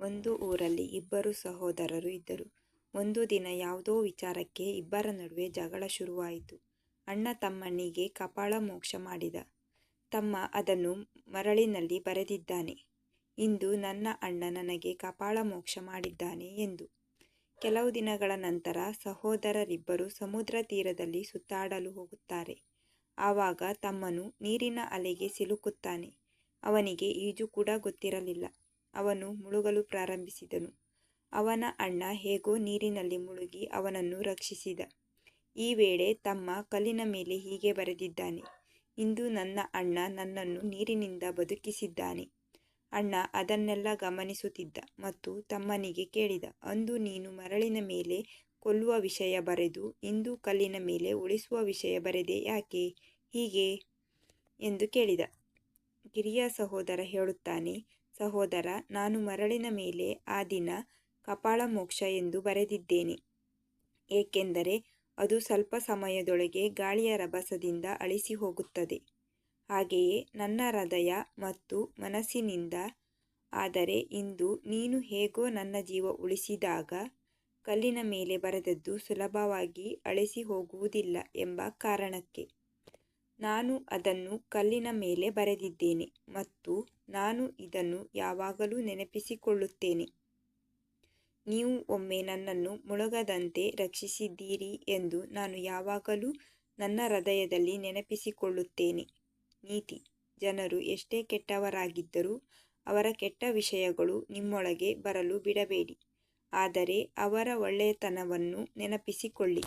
ಒಂದು ಊರಲ್ಲಿ ಇಬ್ಬರು ಸಹೋದರರು ಇದ್ದರು. ಒಂದು ದಿನ ಯಾವುದೋ ವಿಚಾರಕ್ಕೆ ಇಬ್ಬರ ನಡುವೆ ಜಗಳ ಶುರುವಾಯಿತು. ಅಣ್ಣ ತಮ್ಮನಿಗೆ ಕಪಾಳ ಮೋಕ್ಷ ಮಾಡಿದ. ತಮ್ಮ ಅದನ್ನು ಮರಳಿನಲ್ಲಿ ಬರೆದಿದ್ದಾನೆ. ಇಂದು ನನ್ನ ಅಣ್ಣ ನನಗೆ ಕಪಾಳ ಮೋಕ್ಷ ಮಾಡಿದ್ದಾನೆ ಎಂದು. ಕೆಲವು ದಿನಗಳ ನಂತರ ಸಹೋದರರಿಬ್ಬರು ಸಮುದ್ರ ತೀರದಲ್ಲಿ ಸುತ್ತಾಡಲು ಹೋಗುತ್ತಾರೆ. ಆವಾಗ ತಮ್ಮನು ನೀರಿನ ಅಲೆಗೆ ಸಿಲುಕುತ್ತಾನೆ. ಅವನಿಗೆ ಈಜು ಕೂಡ ಗೊತ್ತಿರಲಿಲ್ಲ. ಅವನು ಮುಳುಗಲು ಪ್ರಾರಂಭಿಸಿದನು. ಅವನ ಅಣ್ಣ ಹೇಗೋ ನೀರಿನಲ್ಲಿ ಮುಳುಗಿ ಅವನನ್ನು ರಕ್ಷಿಸಿದ. ಈ ವೇಳೆ ತಮ್ಮ ಕಲ್ಲಿನ ಮೇಲೆ ಹೀಗೆ ಬರೆದಿದ್ದಾನೆ: ಇಂದು ನನ್ನ ಅಣ್ಣ ನನ್ನನ್ನು ನೀರಿನಿಂದ ಬದುಕಿಸಿದ್ದಾನೆ. ಅಣ್ಣ ಅದನ್ನೆಲ್ಲ ಗಮನಿಸುತ್ತಿದ್ದ ಮತ್ತು ತಮ್ಮನಿಗೆ ಕೇಳಿದ, ಅಂದು ನೀನು ಮರಳಿನ ಮೇಲೆ ಕೊಲ್ಲುವ ವಿಷಯ ಬರೆದು ಇಂದು ಕಲ್ಲಿನ ಮೇಲೆ ಉಳಿಸುವ ವಿಷಯ ಬರೆದೆ ಯಾಕೆ ಹೀಗೆ ಎಂದು ಕೇಳಿದ. ಕಿರಿಯ ಸಹೋದರ ಹೇಳುತ್ತಾನೆ, ಸಹೋದರ, ನಾನು ಮರಳಿನ ಮೇಲೆ ಆ ದಿನ ಕಪಾಳ ಮೋಕ್ಷ ಎಂದು ಬರೆದಿದ್ದೇನೆ. ಏಕೆಂದರೆ ಅದು ಸ್ವಲ್ಪ ಸಮಯದೊಳಗೆ ಗಾಳಿಯ ರಭಸದಿಂದ ಅಳಿಸಿ ಹೋಗುತ್ತದೆ. ಹಾಗೆಯೇ ನನ್ನ ಹೃದಯ ಮತ್ತು ಮನಸ್ಸಿನಿಂದ. ಆದರೆ ಇಂದು ನೀನು ಹೇಗೋ ನನ್ನ ಜೀವ ಉಳಿಸಿದಾಗ ಕಲ್ಲಿನ ಮೇಲೆ ಬರೆದದ್ದು ಸುಲಭವಾಗಿ ಅಳಿಸಿ ಹೋಗುವುದಿಲ್ಲ ಎಂಬ ಕಾರಣಕ್ಕೆ ನಾನು ಅದನ್ನು ಕಲ್ಲಿನ ಮೇಲೆ ಬರೆದಿದ್ದೇನೆ ಮತ್ತು ನಾನು ಇದನ್ನು ಯಾವಾಗಲೂ ನೆನಪಿಸಿಕೊಳ್ಳುತ್ತೇನೆ. ನೀವು ಒಮ್ಮೆ ನನ್ನನ್ನು ಮುಳುಗದಂತೆ ರಕ್ಷಿಸಿದ್ದೀರಿ ಎಂದು ನಾನು ಯಾವಾಗಲೂ ನನ್ನ ಹೃದಯದಲ್ಲಿ ನೆನಪಿಸಿಕೊಳ್ಳುತ್ತೇನೆ. ನೀತಿ: ಜನರು ಎಷ್ಟೇ ಕೆಟ್ಟವರಾಗಿದ್ದರೂ ಅವರ ಕೆಟ್ಟ ವಿಷಯಗಳು ನಿಮ್ಮೊಳಗೆ ಬರಲು ಬಿಡಬೇಡಿ, ಆದರೆ ಅವರ ಒಳ್ಳೆಯತನವನ್ನು ನೆನಪಿಸಿಕೊಳ್ಳಿ.